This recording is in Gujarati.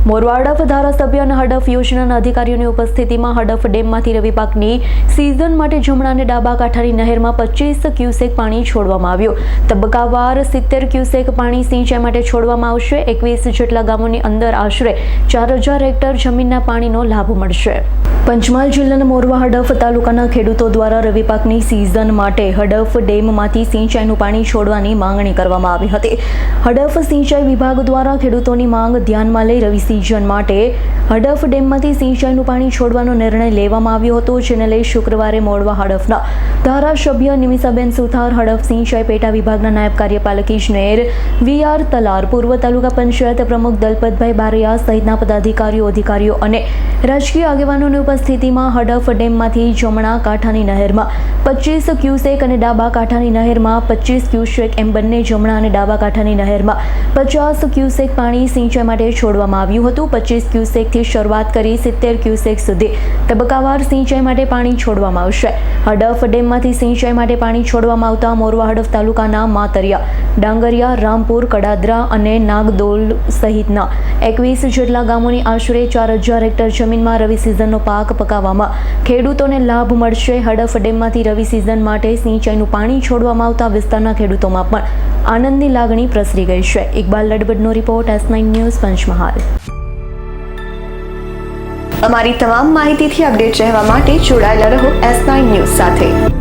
મોરવા હડફ ધારાસભ્ય અને હડફ યોજનાના અધિકારીઓની ઉપસ્થિતિમાં હડફ ડેમમાંથી રવિ પાકની સિઝન માટે જમણા અને ડાબા કાંઠાની નહેરમાં 25 ક્યુસેક પાણી છોડવામાં આવ્યું. તબક્કાવાર 70 ક્યુસેક પાણી સિંચાઈ માટે છોડવામાં આવશે. 21 જેટલા ગામોની અંદર આશરે 4000 હેક્ટર જમીનના પાણીનો લાભ મળશે. પંચમહાલ જિલ્લાના મોરવા હડફ તાલુકાના ખેડૂતો દ્વારા રવિ પાકની સિઝન માટે હડફ ડેમમાંથી સિંચાઈનું પાણી છોડવાની માંગણી કરવામાં આવી હતી. હડફ સિંચાઈ વિભાગ દ્વારા ખેડૂતોની માંગ ધ્યાનમાં લઈ રવિ સિઝન માટે હડફ ડેમમાંથી સિંચાઈનું પાણી છોડવાનો નિર્ણય લેવામાં આવ્યો હતો, જેને લઈ શુક્રવારે મોરવા હડફના ધારાસભ્ય નિમિષાબેન સુથાર, હડફ સિંચાઈ પેટા વિભાગના નાયબ કાર્યપાલક ઇજનેર VR તલાર, પૂર્વ તાલુકા પંચાયત પ્રમુખ દલપતભાઈ બારૈયા સહિતના પદાધિકારીઓ અને રાજકીય આગેવાનોની ઉપસ્થિતિમાં હડફ ડેમમાંથી જમણા કાંઠાની નહેરમાં 25 ક્યુસેક અને ડાબા કાંઠાની નહેરમાં 25 ક્યુસેક એમ બંને જમણા અને ડાબા કાંઠાની નહેરમાં 50 ક્યુસેક પાણી સિંચાઈ માટે છોડવામાં આવ્યું હતું. 25 ક્યુસેકથી શરૂઆત કરી 70 ક્યુસેક સુધી તબક્કાવાર સિંચાઈ માટે પાણી છોડવામાં આવશે. હડફ ડેમમાંથી સિંચાઈ માટે પાણી છોડવામાં આવતા મોરવા હડફ તાલુકાના માતરિયા, ડાંગરિયા, રામપુર, કડાદરા અને નાગદોલ સહિતના 21 જેટલા ગામોની આશરે 4000 હેક્ટર જમીનમાં રવિ સિઝનનો પાક પકાવવામાં ખેડૂતોને લાભ મળશે. હડફ ડેમમાંથી રવિ સિઝન માટે સિંચાઈનું પાણી છોડવામાં આવતા વિસ્તારના ખેડૂતોમાં પણ આનંદની લાગણી પ્રસરી ગઈ છે. ઇકબાલ લડબડનો રિપોર્ટ, S9 ન્યૂઝ, પંચમહાલ. અમારી તમામ માહિતીથી અપડેટ રહેવા માટે જોડાયેલા રહો S9 ન્યૂઝ સાથે.